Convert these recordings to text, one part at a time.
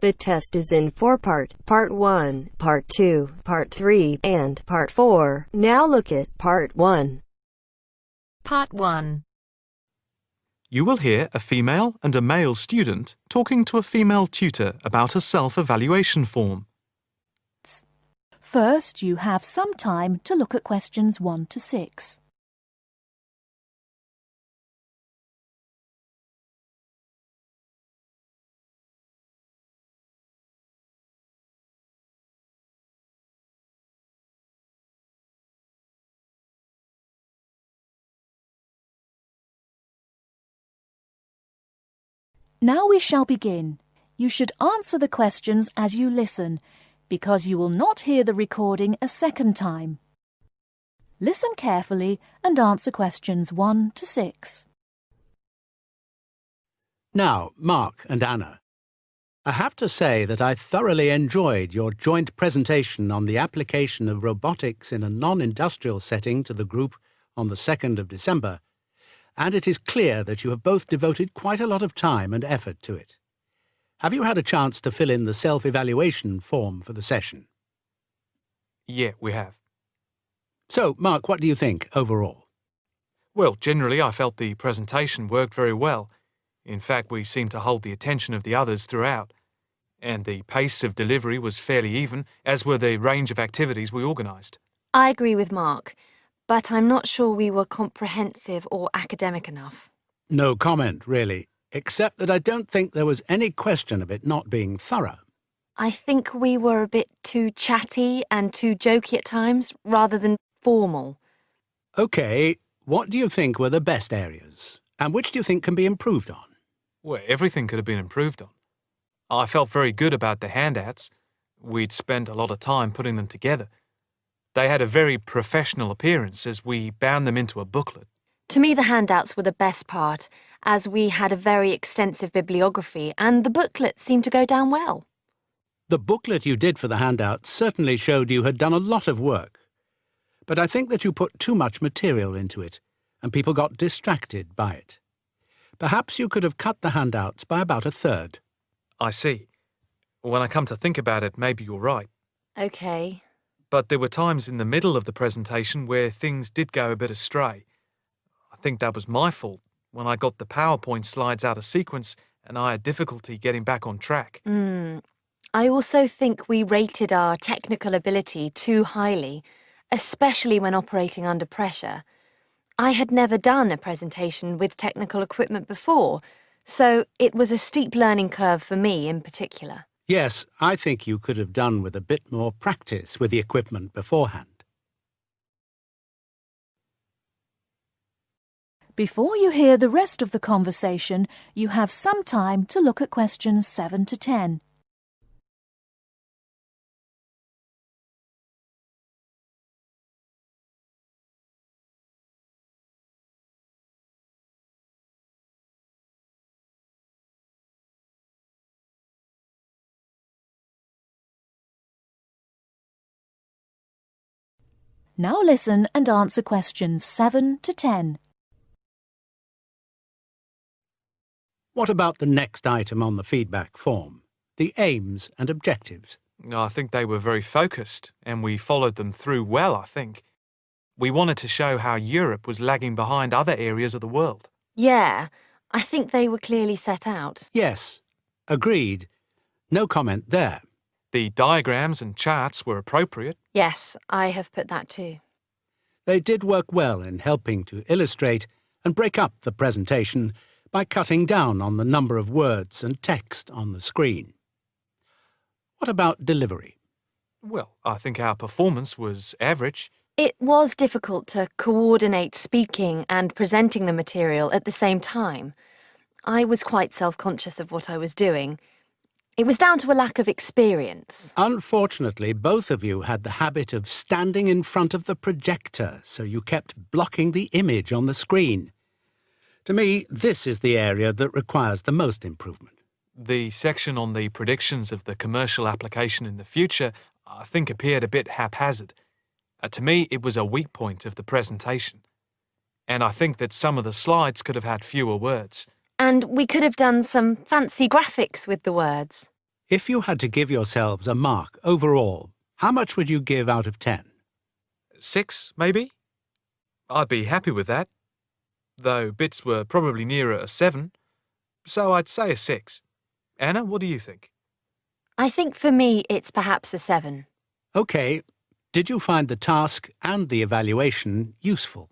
The test is in 4-part, Part 1, Part 2, Part 3, and Part 4. Now look at Part 1. Part 1. You will hear a female and a male student talking to a female tutor about a self-evaluation form. First, you have some time to look at questions 1 to 6. Now we shall begin. You should answer the questions as you listen, because you will not hear the recording a second time. Listen carefully and answer questions 1 to 6. Now, Mark and Anna, I have to say that I thoroughly enjoyed your joint presentation on the application of robotics in a non-industrial setting to the group on the 2nd of December, and it is clear that you have both devoted quite a lot of time and effort to it. Have you had a chance to fill in the self-evaluation form for the session? Yeah, we have. So, Mark, what do you think overall? Well, generally I felt the presentation worked very well. In fact, we seemed to hold the attention of the others throughout. And the pace of delivery was fairly even, as were the range of activities we organised. I agree with Mark, but I'm not sure we were comprehensive or academic enough. No comment, really, except that I don't think there was any question of it not being thorough. I think we were a bit too chatty and too jokey at times, rather than formal. OK, what do you think were the best areas? And which do you think can be improved on? Well, everything could have been improved on. I felt very good about the handouts. We'd spent a lot of time putting them together. They had a very professional appearance as we bound them into a booklet. To me, the handouts were the best part, as we had a very extensive bibliography and the booklet seemed to go down well. The booklet you did for the handouts certainly showed you had done a lot of work. But I think that you put too much material into it, and people got distracted by it. Perhaps you could have cut the handouts by about a third. I see. When I come to think about it, maybe you're right. OK. But there were times in the middle of the presentation where things did go a bit astray. I think that was my fault when I got the PowerPoint slides out of sequence and I had difficulty getting back on track. I also think we rated our technical ability too highly, especially when operating under pressure. I had never done a presentation with technical equipment before, so it was a steep learning curve for me in particular. Yes, I think you could have done with a bit more practice with the equipment beforehand. Before you hear the rest of the conversation, you have some time to look at questions 7 to 10. Now listen and answer questions 7 to 10. What about the next item on the feedback form, the aims and objectives? I think they were very focused and we followed them through well, I think. We wanted to show how Europe was lagging behind other areas of the world. Yeah, I think they were clearly set out. Yes, agreed. No comment there. The diagrams and charts were appropriate. Yes, I have put that too. They did work well in helping to illustrate and break up the presentation by cutting down on the number of words and text on the screen. What about delivery? Well, I think our performance was average. It was difficult to coordinate speaking and presenting the material at the same time. I was quite self-conscious of what I was doing. It was down to a lack of experience. Unfortunately, both of you had the habit of standing in front of the projector, so you kept blocking the image on the screen. To me, this is the area that requires the most improvement. The section on the predictions of the commercial application in the future, I think, appeared a bit haphazard. To me, it was a weak point of the presentation. And I think that some of the slides could have had fewer words. And we could have done some fancy graphics with the words. If you had to give yourselves a mark overall, how much would you give out of 10? 6, maybe? I'd be happy with that. Though bits were probably nearer a 7, so I'd say a 6. Anna, what do you think? I think for me it's perhaps a 7. OK, did you find the task and the evaluation useful?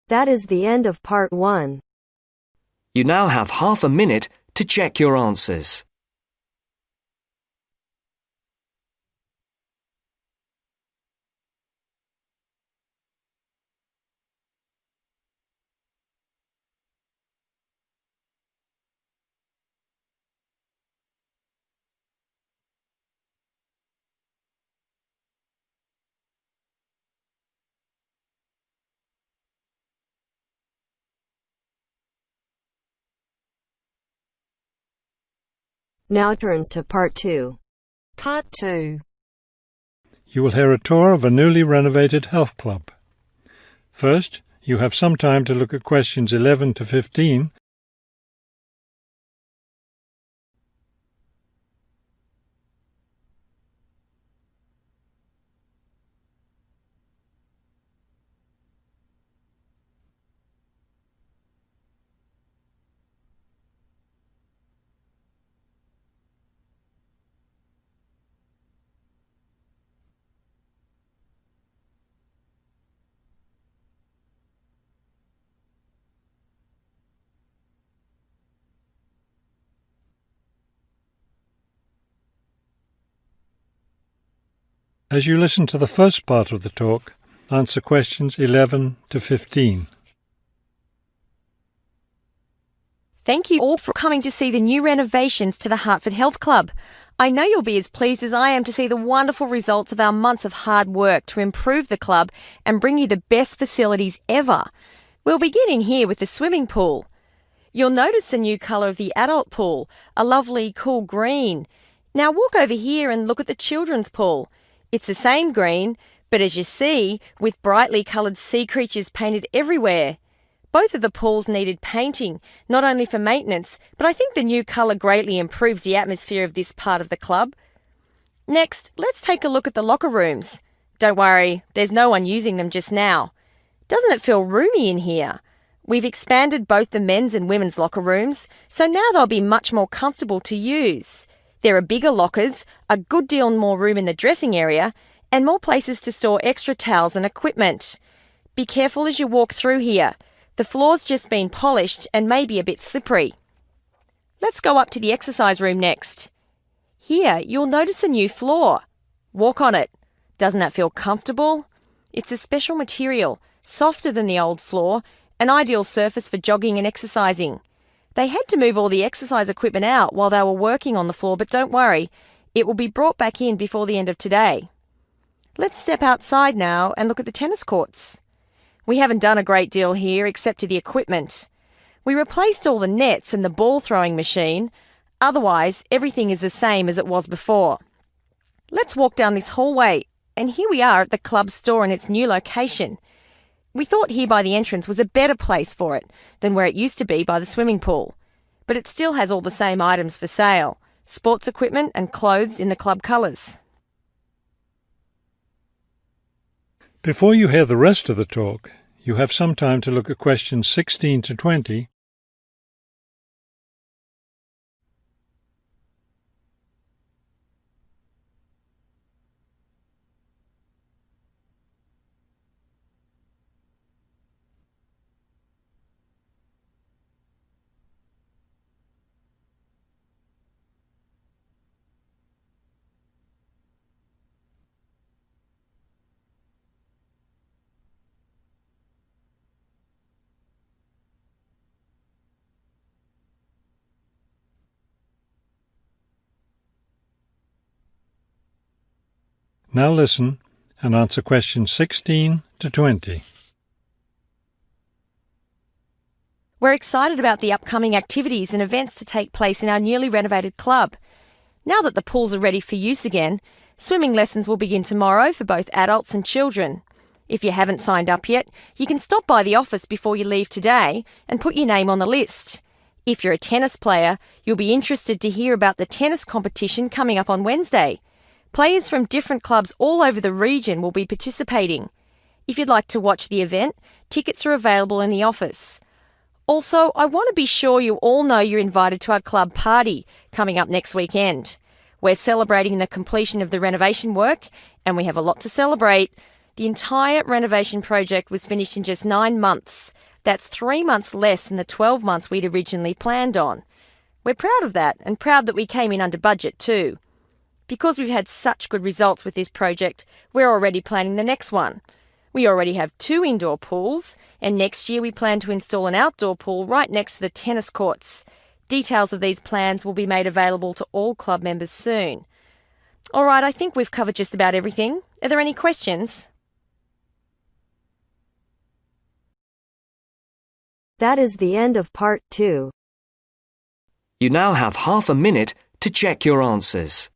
That is the end of part 1. You now have half a minute to check your answers. Now turns to part 2. Part 2. You will hear a tour of a newly renovated health club. First, you have some time to look at questions 11 to 15. As you listen to the first part of the talk, answer questions 11 to 15. Thank you all for coming to see the new renovations to the Hartford Health Club. I know you'll be as pleased as I am to see the wonderful results of our months of hard work to improve the club and bring you the best facilities ever. We'll begin in here with the swimming pool. You'll notice the new colour of the adult pool, a lovely cool green. Now walk over here and look at the children's pool. It's the same green, but as you see, with brightly coloured sea creatures painted everywhere. Both of the pools needed painting, not only for maintenance, but I think the new colour greatly improves the atmosphere of this part of the club. Next, let's take a look at the locker rooms. Don't worry, there's no one using them just now. Doesn't it feel roomy in here? We've expanded both the men's and women's locker rooms, so now they'll be much more comfortable to use. There are bigger lockers, a good deal more room in the dressing area, and more places to store extra towels and equipment. Be careful as you walk through here. The floor's just been polished and may be a bit slippery. Let's go up to the exercise room next. Here, you'll notice a new floor. Walk on it. Doesn't that feel comfortable? It's a special material, softer than the old floor, an ideal surface for jogging and exercising. They had to move all the exercise equipment out while they were working on the floor, but don't worry, it will be brought back in before the end of today. Let's step outside now and look at the tennis courts. We haven't done a great deal here except to the equipment. We replaced all the nets and the ball throwing machine. Otherwise, everything is the same as it was before. Let's walk down this hallway, and here we are at the club store in its new location. We thought here by the entrance was a better place for it than where it used to be by the swimming pool. But it still has all the same items for sale, sports equipment and clothes in the club colours. Before you hear the rest of the talk, you have some time to look at questions 16 to 20. Now listen and answer questions 16 to 20. We're excited about the upcoming activities and events to take place in our newly renovated club. Now that the pools are ready for use again, swimming lessons will begin tomorrow for both adults and children. If you haven't signed up yet, you can stop by the office before you leave today and put your name on the list. If you're a tennis player, you'll be interested to hear about the tennis competition coming up on Wednesday. Players from different clubs all over the region will be participating. If you'd like to watch the event, tickets are available in the office. Also, I want to be sure you all know you're invited to our club party coming up next weekend. We're celebrating the completion of the renovation work, and we have a lot to celebrate. The entire renovation project was finished in just 9 months. That's 3 months less than the 12 months we'd originally planned on. We're proud of that, and proud that we came in under budget too. Because we've had such good results with this project, we're already planning the next one. We already have 2 indoor pools, and next year we plan to install an outdoor pool right next to the tennis courts. Details of these plans will be made available to all club members soon. All right, I think we've covered just about everything. Are there any questions? That is the end of part 2. You now have half a minute to check your answers.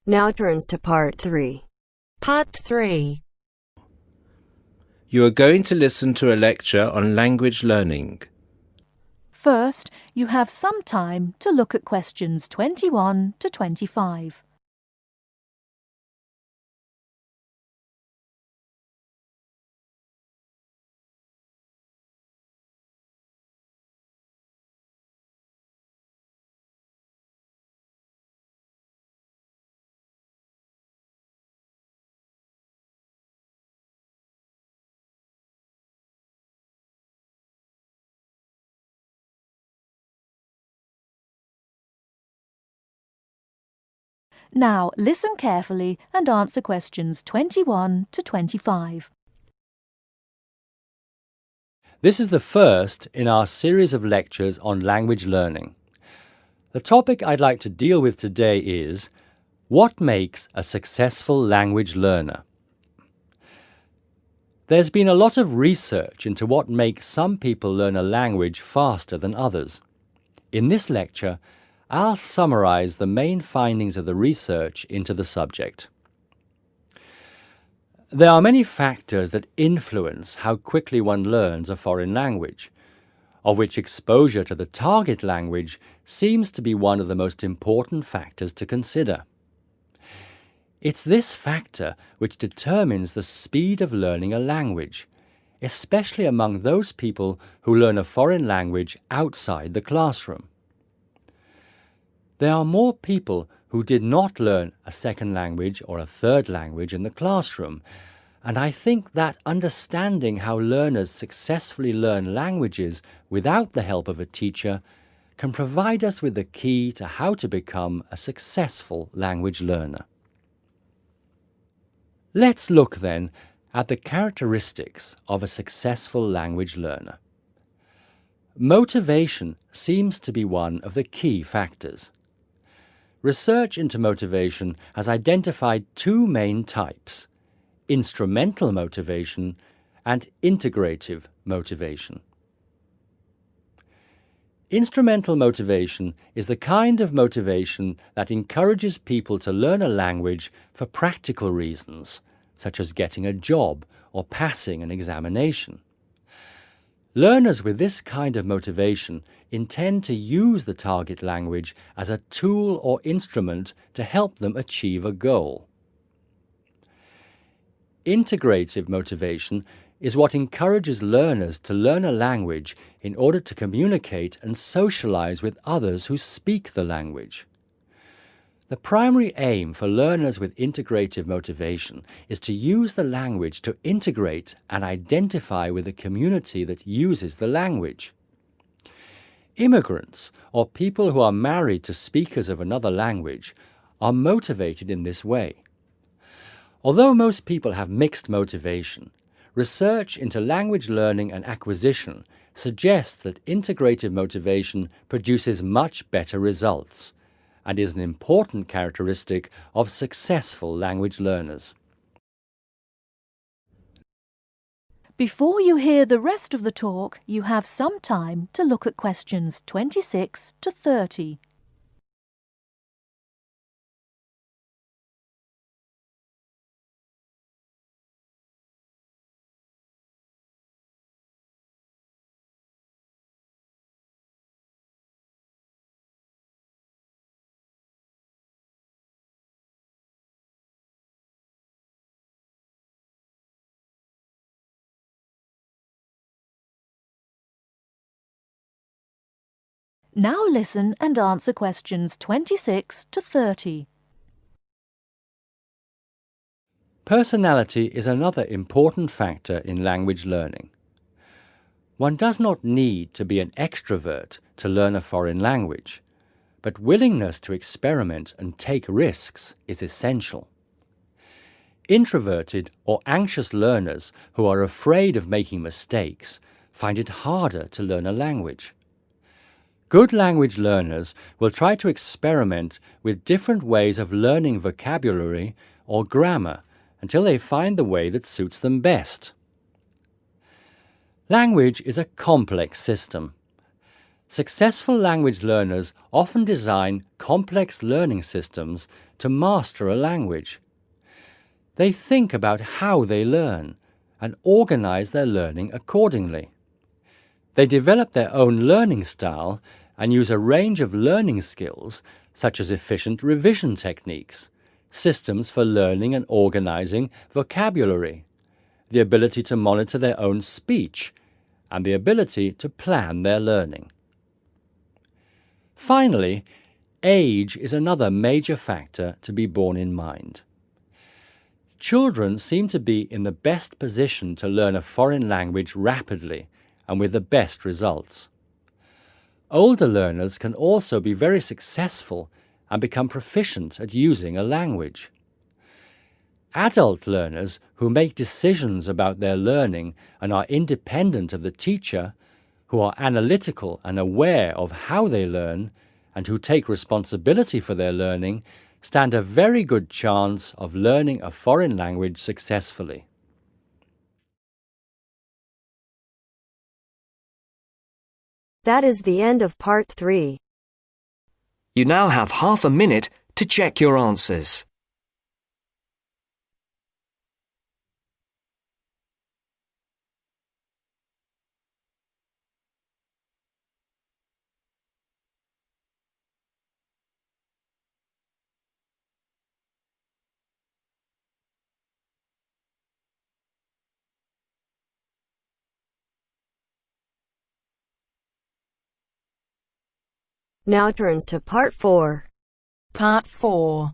Now turns to part 3. Part 3. You are going to listen to a lecture on language learning. First, you have some time to look at questions 21 to 25. Now listen carefully and answer questions 21 to 25. This is the first in our series of lectures on language learning. The topic I'd like to deal with today is what makes a successful language learner? There's been a lot of research into what makes some people learn a language faster than others. In this lecture, I'll summarize the main findings of the research into the subject. There are many factors that influence how quickly one learns a foreign language, of which exposure to the target language seems to be one of the most important factors to consider. It's this factor which determines the speed of learning a language, especially among those people who learn a foreign language outside the classroom. There are more people who did not learn a second language or a third language in the classroom, and I think that understanding how learners successfully learn languages without the help of a teacher can provide us with the key to how to become a successful language learner. Let's look then at the characteristics of a successful language learner. Motivation seems to be one of the key factors. Research into motivation has identified 2 main types: instrumental motivation and integrative motivation. Instrumental motivation is the kind of motivation that encourages people to learn a language for practical reasons, such as getting a job or passing an examination. Learners with this kind of motivation intend to use the target language as a tool or instrument to help them achieve a goal. Integrative motivation is what encourages learners to learn a language in order to communicate and socialize with others who speak the language. The primary aim for learners with integrative motivation is to use the language to integrate and identify with the community that uses the language. Immigrants, or people who are married to speakers of another language, are motivated in this way. Although most people have mixed motivation, research into language learning and acquisition suggests that integrative motivation produces much better results and is an important characteristic of successful language learners. Before you hear the rest of the talk, you have some time to look at questions 26 to 30. Now listen and answer questions 26 to 30. Personality is another important factor in language learning. One does not need to be an extrovert to learn a foreign language, but willingness to experiment and take risks is essential. Introverted or anxious learners who are afraid of making mistakes find it harder to learn a language. Good language learners will try to experiment with different ways of learning vocabulary or grammar until they find the way that suits them best. Language is a complex system. Successful language learners often design complex learning systems to master a language. They think about how they learn and organize their learning accordingly. They develop their own learning style and use a range of learning skills such as efficient revision techniques, systems for learning and organizing vocabulary, the ability to monitor their own speech, and the ability to plan their learning. Finally, age is another major factor to be borne in mind. Children seem to be in the best position to learn a foreign language rapidly and with the best results. Older learners can also be very successful and become proficient at using a language. Adult learners who make decisions about their learning and are independent of the teacher, who are analytical and aware of how they learn, and who take responsibility for their learning, stand a very good chance of learning a foreign language successfully. That is the end of part 3. You now have half a minute to check your answers. Now turns to part 4. Part 4.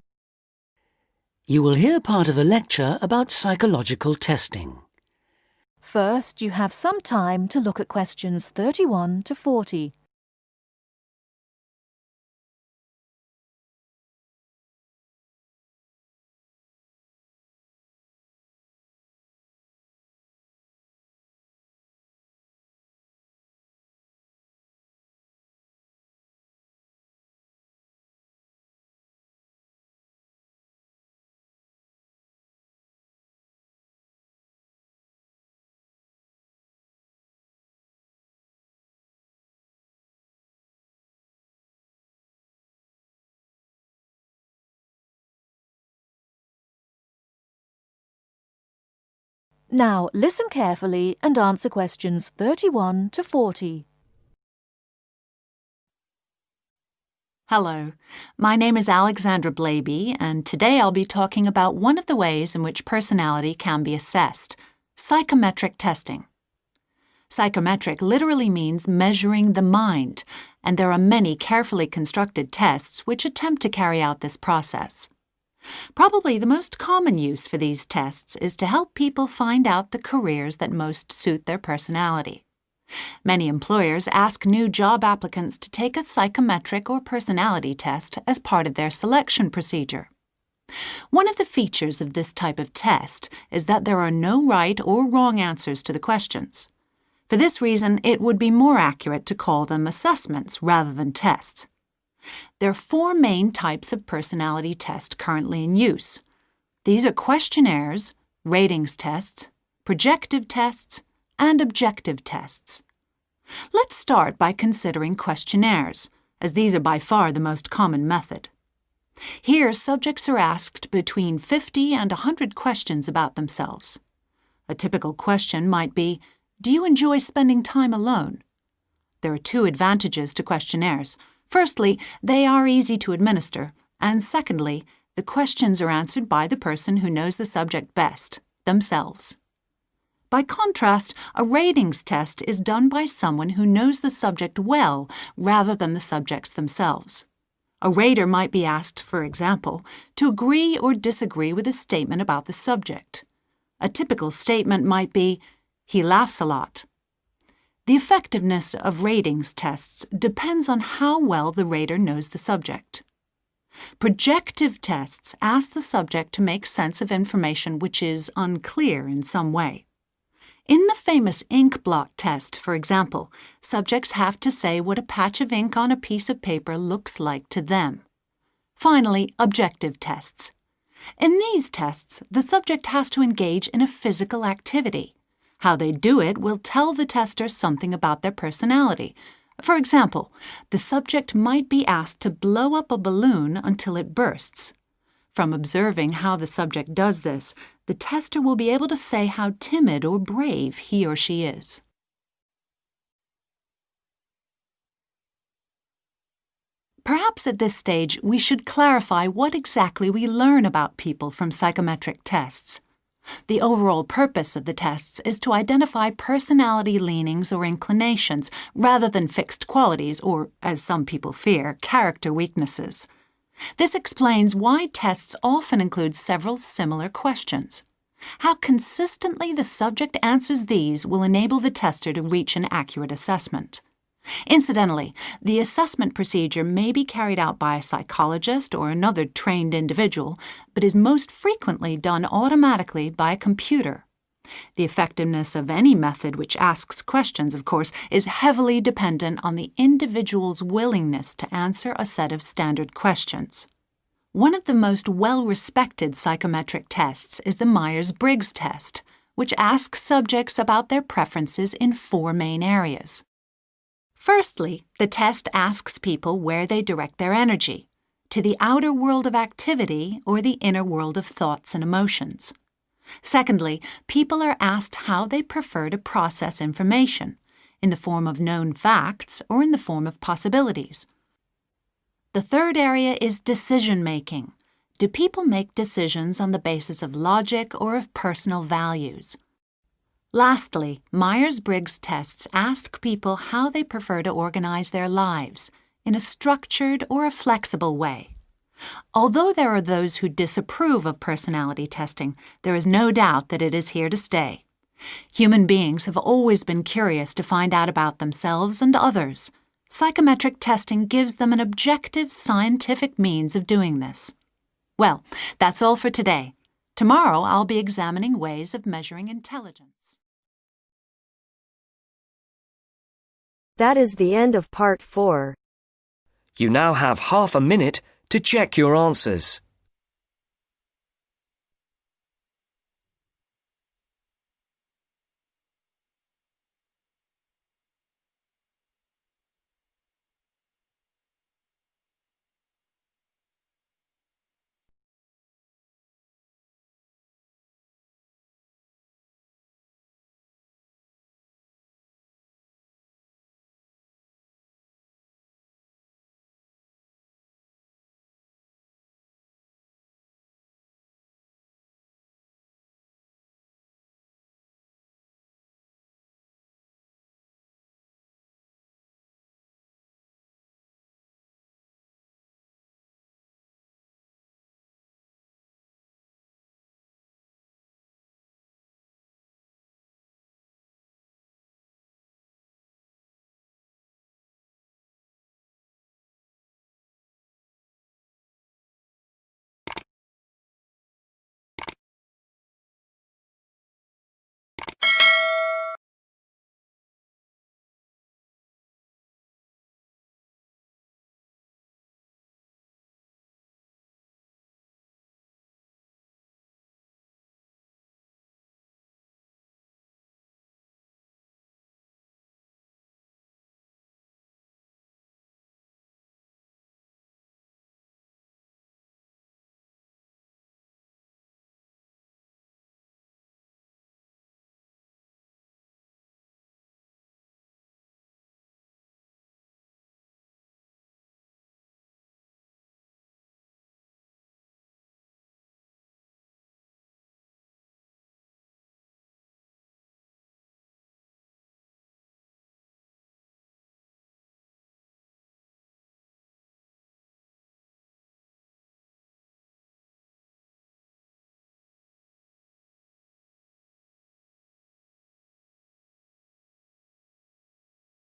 You will hear part of a lecture about psychological testing. First, you have some time to look at questions 31 to 40. Now listen carefully and answer questions 31 to 40. Hello, my name is Alexandra Blaby, and today I'll be talking about one of the ways in which personality can be assessed, psychometric testing. Psychometric literally means measuring the mind, and there are many carefully constructed tests which attempt to carry out this process. Probably the most common use for these tests is to help people find out the careers that most suit their personality. Many employers ask new job applicants to take a psychometric or personality test as part of their selection procedure. One of the features of this type of test is that there are no right or wrong answers to the questions. For this reason, it would be more accurate to call them assessments rather than tests. There are 4 main types of personality test currently in use. These are questionnaires, ratings tests, projective tests, and objective tests. Let's start by considering questionnaires, as these are by far the most common method. Here, subjects are asked between 50 and 100 questions about themselves. A typical question might be, "Do you enjoy spending time alone?" There are 2 advantages to questionnaires. Firstly, they are easy to administer, and secondly, the questions are answered by the person who knows the subject best, themselves. By contrast, a ratings test is done by someone who knows the subject well rather than the subjects themselves. A rater might be asked, for example, to agree or disagree with a statement about the subject. A typical statement might be, "He laughs a lot." The effectiveness of ratings tests depends on how well the rater knows the subject. Projective tests ask the subject to make sense of information which is unclear in some way. In the famous ink blot test, for example, subjects have to say what a patch of ink on a piece of paper looks like to them. Finally, objective tests. In these tests, the subject has to engage in a physical activity. How they do it will tell the tester something about their personality. For example, the subject might be asked to blow up a balloon until it bursts. From observing how the subject does this, the tester will be able to say how timid or brave he or she is. Perhaps at this stage we should clarify what exactly we learn about people from psychometric tests. The overall purpose of the tests is to identify personality leanings or inclinations rather than fixed qualities or, as some people fear, character weaknesses. This explains why tests often include several similar questions. How consistently the subject answers these will enable the tester to reach an accurate assessment. Incidentally, the assessment procedure may be carried out by a psychologist or another trained individual, but is most frequently done automatically by a computer. The effectiveness of any method which asks questions, of course, is heavily dependent on the individual's willingness to answer a set of standard questions. One of the most well-respected psychometric tests is the Myers-Briggs Test, which asks subjects about their preferences in 4 main areas. Firstly, the test asks people where they direct their energy, to the outer world of activity or the inner world of thoughts and emotions. Secondly, people are asked how they prefer to process information, in the form of known facts or in the form of possibilities. The third area is decision-making. Do people make decisions on the basis of logic or of personal values? Lastly, Myers-Briggs tests ask people how they prefer to organize their lives, in a structured or a flexible way. Although there are those who disapprove of personality testing, there is no doubt that it is here to stay. Human beings have always been curious to find out about themselves and others. Psychometric testing gives them an objective, scientific means of doing this. Well, that's all for today. Tomorrow I'll be examining ways of measuring intelligence. That is the end of part 4. You now have half a minute to check your answers.